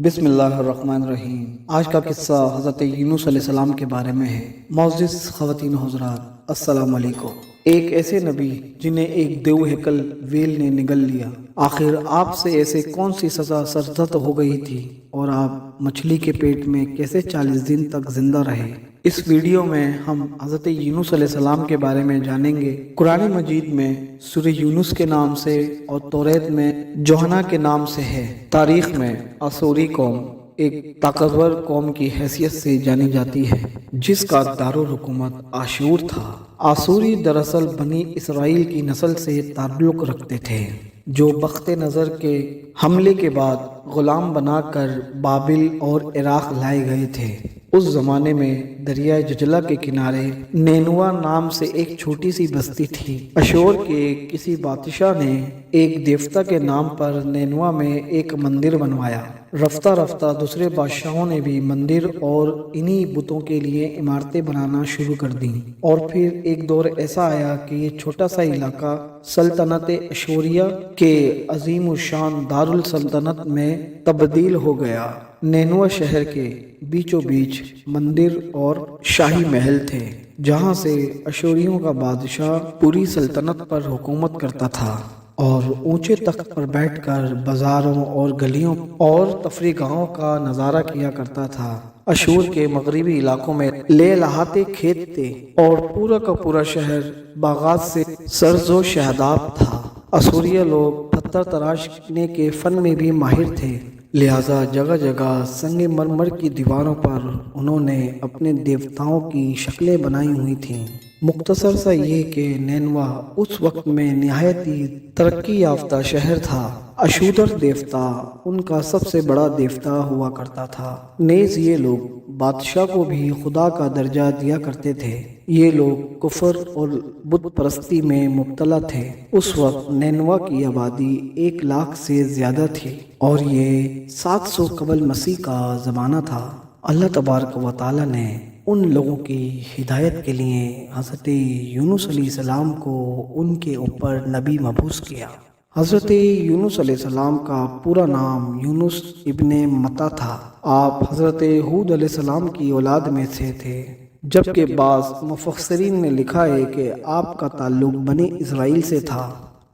بسم اللہ الرحمن الرحیم۔ آج کا قصہ حضرت یونس علیہ السلام کے بارے میں ہے۔ معزز خواتین و حضرات، السلام علیکم۔ ایک ایسے نبی جنہیں ایک دیو ہیکل ویل نے نگل لیا، آخر آپ سے ایسے کون سی سزا سرزد ہو گئی تھی اور آپ مچھلی کے پیٹ میں کیسے 40 دن تک زندہ رہے؟ اس ویڈیو میں ہم حضرت یونس علیہ السلام کے بارے میں جانیں گے۔ قرآن مجید میں سورہ یونس کے نام سے اور توریت میں جوہنا کے نام سے ہے۔ تاریخ میں آسوری قوم ایک طاقتور قوم کی حیثیت سے جانی جاتی ہے، جس کا دارالحکومت آشور تھا۔ آسوری دراصل بنی اسرائیل کی نسل سے تعلق رکھتے تھے، جو بخت نظر کے حملے کے بعد غلام بنا کر بابل اور عراق لائے گئے تھے۔ اس زمانے میں دریائے دجلہ کے کنارے نینوا نام سے ایک چھوٹی سی بستی تھی۔ اشور کے کسی بادشاہ نے ایک دیوتا کے نام پر نینوا میں ایک مندر بنوایا۔ رفتہ رفتہ دوسرے بادشاہوں نے بھی مندر اور انہی بتوں کے لیے عمارتیں بنانا شروع کر دیں، اور پھر ایک دور ایسا آیا کہ یہ چھوٹا سا علاقہ سلطنت اشوریہ کے عظیم الشان دارالسلطنت میں تبدیل ہو گیا۔ نینوا شہر کے بیچوں بیچ مندر اور شاہی محل تھے، جہاں سے اشوریوں کا بادشاہ پوری سلطنت پر حکومت کرتا تھا اور اونچے تخت پر بیٹھ کر بازاروں اور گلیوں اور تفریح گاہوں کا نظارہ کیا کرتا تھا۔ اشور کے مغربی علاقوں میں لہلہاتے کھیت تھے اور پورا کا پورا شہر باغات سے سرز و شہداب تھا۔ اشوریہ لوگ پتھر تراشنے کے فن میں بھی ماہر تھے، لہذا جگہ جگہ سنگ مرمر کی دیواروں پر انہوں نے اپنے دیوتاؤں کی شکلیں بنائی ہوئی تھیں۔ مختصر سا یہ کہ نینوا اس وقت میں نہایت ہی ترقی یافتہ شہر تھا۔ اشودر دیوتا ان کا سب سے بڑا دیوتا ہوا کرتا تھا۔ نیز یہ لوگ بادشاہ کو بھی خدا کا درجہ دیا کرتے تھے۔ یہ لوگ کفر اور بت پرستی میں مبتلا تھے۔ اس وقت نینوا کی آبادی 1,00,000 سے زیادہ تھی، اور یہ 700 قبل مسیح کا زمانہ تھا۔ اللہ تبارک و تعالی نے ان لوگوں کی ہدایت کے لیے حضرت یونس علیہ السلام کو ان کے اوپر نبی مبعوث کیا۔ حضرت یونس علیہ السلام کا پورا نام یونس ابن متا تھا۔ آپ حضرت ہود علیہ السلام کی اولاد میں سے تھے، جبکہ بعض مفسرین نے لکھا ہے کہ آپ کا تعلق بنی اسرائیل سے تھا۔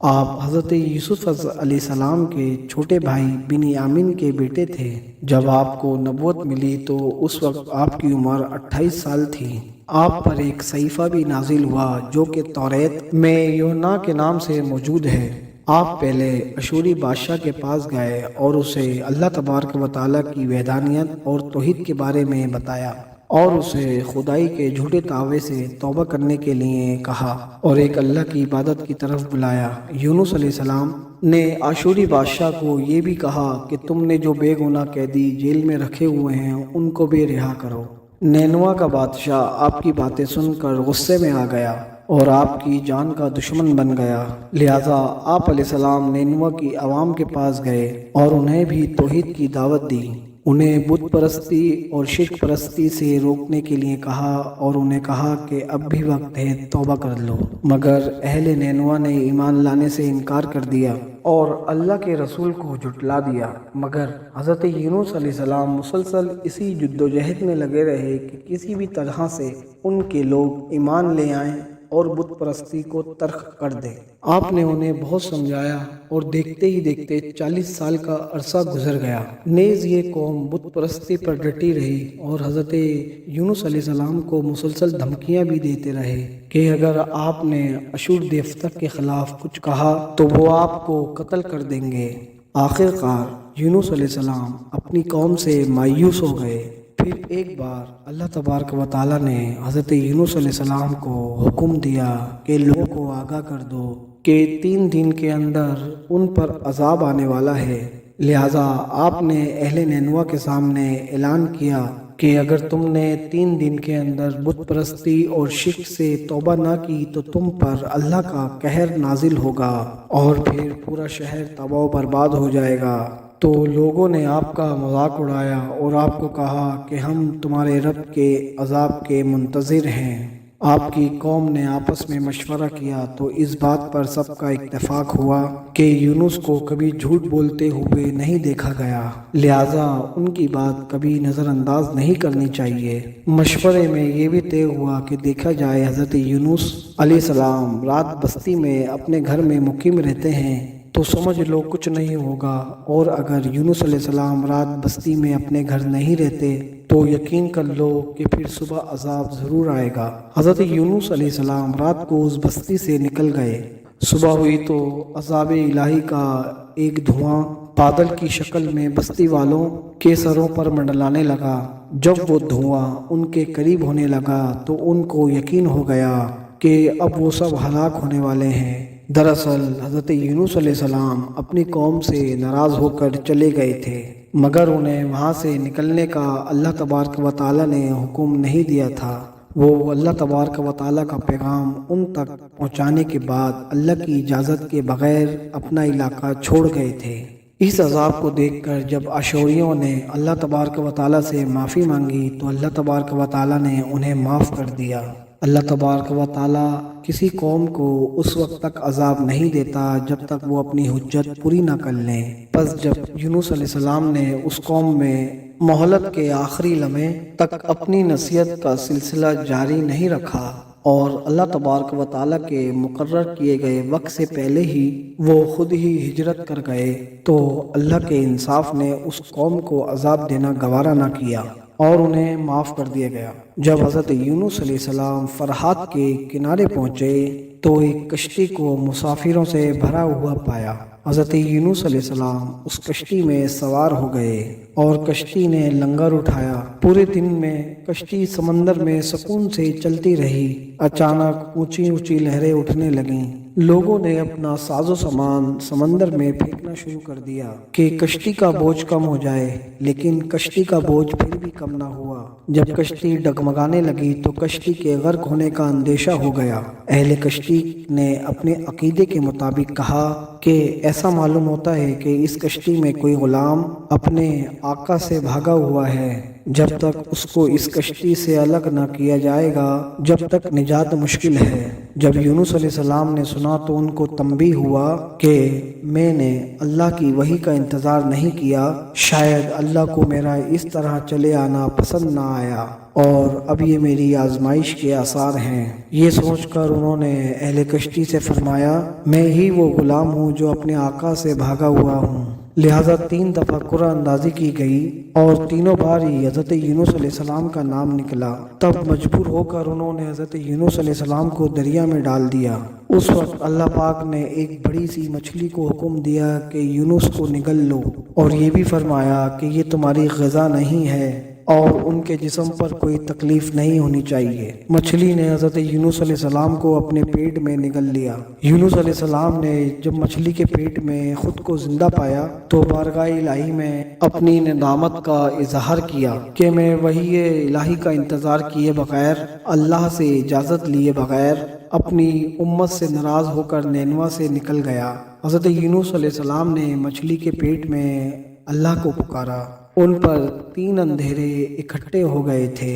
آپ حضرت یوسف علیہ السلام کے چھوٹے بھائی بنیامین کے بیٹے تھے۔ جب آپ کو نبوت ملی تو اس وقت آپ کی عمر 28 سال تھی۔ آپ پر ایک صحیفہ بھی نازل ہوا جو کہ توریت میں یوحنا کے نام سے موجود ہے۔ آپ پہلے اشوری بادشاہ کے پاس گئے اور اسے اللہ تبارک و تعالیٰ کی وحدانیت اور توحید کے بارے میں بتایا، اور اسے خدائی کے جھوٹے دعوے سے توبہ کرنے کے لیے کہا اور ایک اللہ کی عبادت کی طرف بلایا۔ یونس علیہ السلام نے آشوری بادشاہ کو یہ بھی کہا کہ تم نے جو بے گناہ قیدی جیل میں رکھے ہوئے ہیں ان کو بھی رہا کرو۔ نینوا کا بادشاہ آپ کی باتیں سن کر غصے میں آ گیا اور آپ کی جان کا دشمن بن گیا، لہذا آپ علیہ السلام نینوا کی عوام کے پاس گئے اور انہیں بھی توحید کی دعوت دی۔ انہیں بت پرستی اور شرک پرستی سے روکنے کے لیے کہا اور انہیں کہا کہ اب بھی وقت ہے، توبہ کر لو۔ مگر اہل نینوا نے ایمان لانے سے انکار کر دیا اور اللہ کے رسول کو جھٹلا دیا۔ مگر حضرت یونس علیہ السلام مسلسل اسی جدوجہد میں لگے رہے کہ کسی بھی طرح سے ان کے لوگ ایمان لے آئیں اور بت پرستی کو ترک کر دیں۔ آپ نے انہیں بہت سمجھایا اور دیکھتے ہی دیکھتے 40 سال کا عرصہ گزر گیا۔ نیز یہ قوم بت پرستی پر ڈٹی رہی اور حضرت یونس علیہ السلام کو مسلسل دھمکیاں بھی دیتے رہے کہ اگر آپ نے اشور دیوتا کے خلاف کچھ کہا تو وہ آپ کو قتل کر دیں گے۔ آخر کار یونس علیہ السلام اپنی قوم سے مایوس ہو گئے۔ پھر ایک بار اللہ تبارک و تعالیٰ نے حضرت یونس علیہ السلام کو حکم دیا کہ لوگوں کو آگاہ کر دو کہ 3 دن کے اندر ان پر عذاب آنے والا ہے۔ لہذا آپ نے اہل نینوا کے سامنے اعلان کیا کہ اگر تم نے 3 دن کے اندر بت پرستی اور شرک سے توبہ نہ کی تو تم پر اللہ کا قہر نازل ہوگا اور پھر پورا شہر تباہ و برباد ہو جائے گا۔ تو لوگوں نے آپ کا مذاق اڑایا اور آپ کو کہا کہ ہم تمہارے رب کے عذاب کے منتظر ہیں۔ آپ کی قوم نے آپس میں مشورہ کیا تو اس بات پر سب کا اتفاق ہوا کہ یونس کو کبھی جھوٹ بولتے ہوئے نہیں دیکھا گیا، لہذا ان کی بات کبھی نظر انداز نہیں کرنی چاہیے۔ مشورے میں یہ بھی طے ہوا کہ دیکھا جائے حضرت یونس علیہ السلام رات بستی میں اپنے گھر میں مقیم رہتے ہیں تو سمجھ لو کچھ نہیں ہوگا، اور اگر یونس علیہ السلام رات بستی میں اپنے گھر نہیں رہتے تو یقین کر لو کہ پھر صبح عذاب ضرور آئے گا۔ حضرت یونس علیہ السلام رات کو اس بستی سے نکل گئے، صبح ہوئی تو عذاب الہی کا ایک دھواں بادل کی شکل میں بستی والوں کے سروں پر منڈلانے لگا۔ جب وہ دھواں ان کے قریب ہونے لگا تو ان کو یقین ہو گیا کہ اب وہ سب ہلاک ہونے والے ہیں۔ دراصل حضرت یونس علیہ السلام اپنی قوم سے ناراض ہو کر چلے گئے تھے، مگر انہیں وہاں سے نکلنے کا اللہ تبارک و تعالیٰ نے حکم نہیں دیا تھا۔ وہ اللہ تبارک و تعالیٰ کا پیغام ان تک پہنچانے کے بعد اللہ کی اجازت کے بغیر اپنا علاقہ چھوڑ گئے تھے۔ اس عذاب کو دیکھ کر جب اشوریوں نے اللہ تبارک و تعالیٰ سے معافی مانگی تو اللہ تبارک و تعالیٰ نے انہیں معاف کر دیا۔ اللہ تبارک و تعالیٰ کسی قوم کو اس وقت تک عذاب نہیں دیتا جب تک وہ اپنی حجت پوری نہ کر لیں۔ پس جب یونس علیہ السلام نے اس قوم میں مہلت کے آخری لمحے تک اپنی نصیحت کا سلسلہ جاری نہیں رکھا اور اللہ تبارک و تعالیٰ کے مقرر کیے گئے وقت سے پہلے ہی وہ خود ہی ہجرت کر گئے تو اللہ کے انصاف نے اس قوم کو عذاب دینا گوارا نہ کیا اور انہیں معاف کر دیا گیا۔ جب حضرت یونس علیہ السلام فرات کے کنارے پہنچے تو ایک کشتی کو مسافروں سے بھرا ہوا پایا۔ حضرت یونس علیہ السلام اس کشتی میں سوار ہو گئے اور کشتی نے لنگر اٹھایا۔ پورے دن میں کشتی سمندر میں سکون سے چلتی رہی۔ اچانک اونچی اونچی لہریں اٹھنے لگیں۔ لوگوں نے اپنا ساز و سامان سمندر میں پھینکنا شروع کر دیا کہ کشتی کا بوجھ کم ہو جائے، لیکن کشتی کا بوجھ پھر بھی کم نہ ہوا۔ جب کشتی ڈگمگانے لگی تو کشتی کے غرق ہونے کا اندیشہ ہو گیا۔ اہل کشتی نے اپنے عقیدے کے مطابق کہا کہ ایسا معلوم ہوتا ہے کہ اس کشتی میں کوئی غلام اپنے آقا سے بھاگا ہوا ہے۔ جب تک اس کو اس کشتی سے الگ نہ کیا جائے گا جب تک نجات مشکل ہے۔ جب یونس علیہ السلام نے سنا تو ان کو تنبیہ ہوا کہ میں نے اللہ کی وحی کا انتظار نہیں کیا، شاید اللہ کو میرا اس طرح چلے آنا پسند نہ آیا اور اب یہ میری آزمائش کے آثار ہیں۔ یہ سوچ کر انہوں نے اہل کشتی سے فرمایا، میں ہی وہ غلام ہوں جو اپنے آقا سے بھاگا ہوا ہوں۔ لہٰذا 3 دفعہ قرآن اندازی کی گئی اور تینوں بار ہی حضرت یونس علیہ السلام کا نام نکلا۔ تب مجبور ہو کر انہوں نے حضرت یونس علیہ السلام کو دریا میں ڈال دیا۔ اس وقت اللہ پاک نے ایک بڑی سی مچھلی کو حکم دیا کہ یونس کو نگل لو، اور یہ بھی فرمایا کہ یہ تمہاری غذا نہیں ہے اور ان کے جسم پر کوئی تکلیف نہیں ہونی چاہیے۔ مچھلی نے حضرت یونس علیہ السلام کو اپنے پیٹ میں نگل لیا۔ یونس علیہ السلام نے جب مچھلی کے پیٹ میں خود کو زندہ پایا تو بارگاہ الہی میں اپنی ندامت کا اظہار کیا کہ میں وحی الہی کا انتظار کیے بغیر، اللہ سے اجازت لیے بغیر اپنی امت سے ناراض ہو کر نینوا سے نکل گیا۔ حضرت یونس علیہ السلام نے مچھلی کے پیٹ میں اللہ کو پکارا۔ ان پر 3 اندھیرے اکٹھے ہو گئے تھے،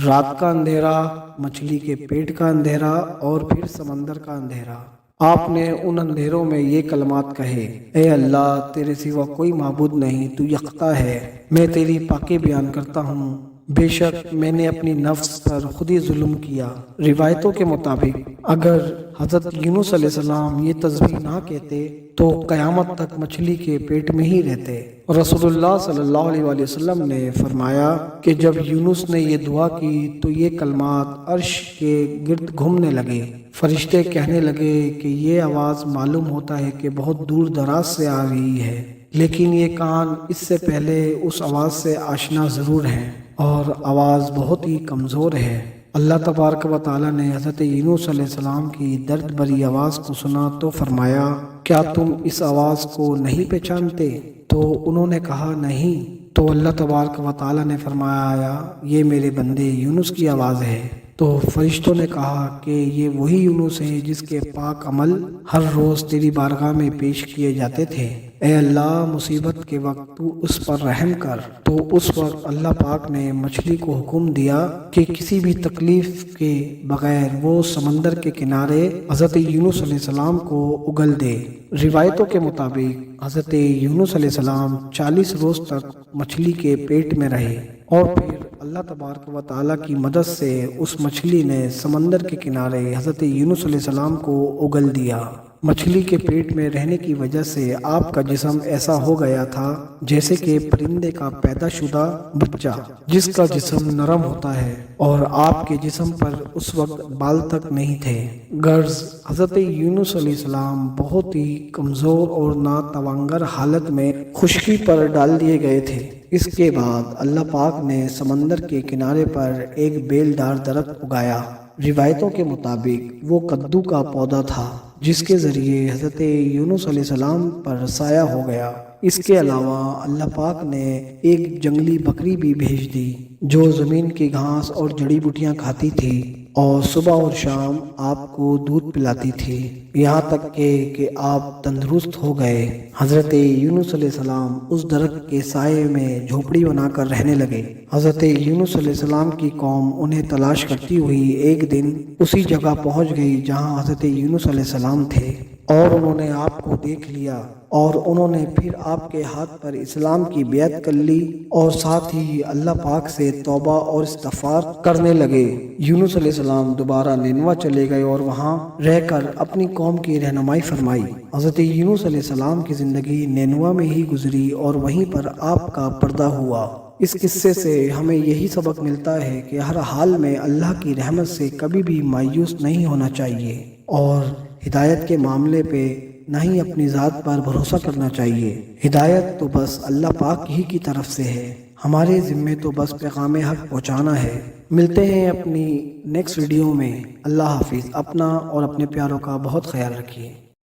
رات کا اندھیرا، مچھلی کے پیٹ کا اندھیرا اور پھر سمندر کا اندھیرا۔ آپ نے ان اندھیروں میں یہ کلمات کہے، اے اللہ، تیرے سوا کوئی معبود نہیں، تو یکتا ہے، میں تیری پاکی بیان کرتا ہوں، بے شک میں نے اپنی نفس پر خود ہی ظلم کیا۔ روایتوں کے مطابق اگر حضرت یونس علیہ السلام یہ تسبیح نہ کہتے تو قیامت تک مچھلی کے پیٹ میں ہی رہتے۔ رسول اللہ صلی اللہ علیہ وآلہ وسلم نے فرمایا کہ جب یونس نے یہ دعا کی تو یہ کلمات عرش کے گرد گھومنے لگے۔ فرشتے کہنے لگے کہ یہ آواز معلوم ہوتا ہے کہ بہت دور دراز سے آ رہی ہے، لیکن یہ کان اس سے پہلے اس آواز سے آشنا ضرور ہیں اور آواز بہت ہی کمزور ہے۔ اللہ تبارک و تعالیٰ نے حضرت یونس علیہ السلام کی درد بھری آواز کو سنا تو فرمایا، کیا تم اس آواز کو نہیں پہچانتے؟ تو انہوں نے کہا نہیں۔ تو اللہ تبارک و تعالیٰ نے فرمایا، یہ میرے بندے یونس کی آواز ہے۔ تو فرشتوں نے کہا کہ یہ وہی یونس ہے جس کے پاک عمل ہر روز تیری بارگاہ میں پیش کیے جاتے تھے۔ اے اللہ، مصیبت کے وقت تو اس پر رحم کر۔ تو اس وقت اللہ پاک نے مچھلی کو حکم دیا کہ کسی بھی تکلیف کے بغیر وہ سمندر کے کنارے حضرت یونس علیہ السلام کو اگل دے۔ روایتوں کے مطابق حضرت یونس علیہ السلام 40 روز تک مچھلی کے پیٹ میں رہے اور پھر اللہ تبارک و تعالیٰ کی مدد سے اس مچھلی نے سمندر کے کنارے حضرت یونس علیہ السلام کو اگل دیا۔ مچھلی کے پیٹ میں رہنے کی وجہ سے آپ کا جسم ایسا ہو گیا تھا جیسے کہ پرندے کا پیدا شدہ بچہ جس کا جسم نرم ہوتا ہے، اور آپ کے جسم پر اس وقت بال تک نہیں تھے۔ غرض حضرت یونس علیہ السلام بہت ہی کمزور اور ناتوانگر حالت میں خشکی پر ڈال دیے گئے تھے۔ اس کے بعد اللہ پاک نے سمندر کے کنارے پر ایک بیل دار درخت اگایا۔ روایتوں کے مطابق وہ کدو کا پودا تھا جس کے ذریعے حضرت یونس علیہ السلام پر سایہ ہو گیا۔ اس کے علاوہ اللہ پاک نے ایک جنگلی بکری بھی بھیج دی جو زمین کی گھاس اور جڑی بوٹیاں کھاتی تھی اور صبح اور شام آپ کو دودھ پلاتی تھی، یہاں تک کہ آپ تندرست ہو گئے۔ حضرت یونس علیہ السلام اس درخت کے سائے میں جھوپڑی بنا کر رہنے لگے۔ حضرت یونس علیہ السلام کی قوم انہیں تلاش کرتی ہوئی ایک دن اسی جگہ پہنچ گئی جہاں حضرت یونس علیہ السلام تھے، اور انہوں نے آپ کو دیکھ لیا اور انہوں نے پھر آپ کے ہاتھ پر اسلام کی بیعت کر لی اور ساتھ ہی اللہ پاک سے توبہ اور استغفار کرنے لگے۔ یونس علیہ السلام دوبارہ نینوا چلے گئے اور وہاں رہ کر اپنی قوم کی رہنمائی فرمائی۔ حضرت یونس علیہ السلام کی زندگی نینوا میں ہی گزری اور وہیں پر آپ کا پردہ ہوا۔ اس قصے سے ہمیں یہی سبق ملتا ہے کہ ہر حال میں اللہ کی رحمت سے کبھی بھی مایوس نہیں ہونا چاہیے، اور ہدایت کے معاملے پہ نہ ہی اپنی ذات پر بھروسہ کرنا چاہیے۔ ہدایت تو بس اللہ پاک ہی کی طرف سے ہے، ہمارے ذمے تو بس پیغام حق پہنچانا ہے۔ ملتے ہیں اپنی نیکسٹ ویڈیو میں۔ اللہ حافظ۔ اپنا اور اپنے پیاروں کا بہت خیال رکھیے۔